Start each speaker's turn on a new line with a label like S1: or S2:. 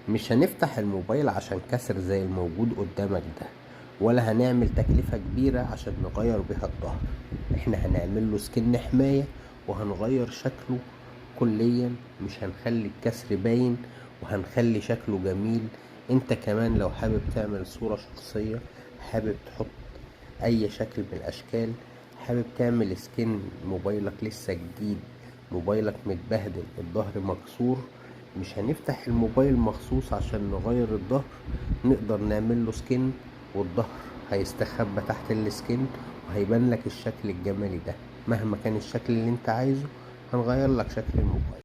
S1: مش هنفتح الموبايل عشان كسر زي الموجود قدامك ده، ولا هنعمل تكلفة كبيرة عشان نغير بيها الظهر. احنا هنعمل له سكن حماية وهنغير شكله كليا، مش هنخلي الكسر باين وهنخلي شكله جميل. انت كمان لو حابب تعمل صورة شخصية، حابب تحط اي شكل من الاشكال، حابب تعمل سكن موبايلك لسه جديد، موبايلك متبهدل، الظهر مكسور، مش هنفتح الموبايل مخصوص عشان نغير الظهر، نقدر نعمل له سكن والظهر هيستخبى تحت السكن وهيبان لك الشكل الجمالي ده. مهما كان الشكل اللي انت عايزه هنغير لك شكل الموبايل.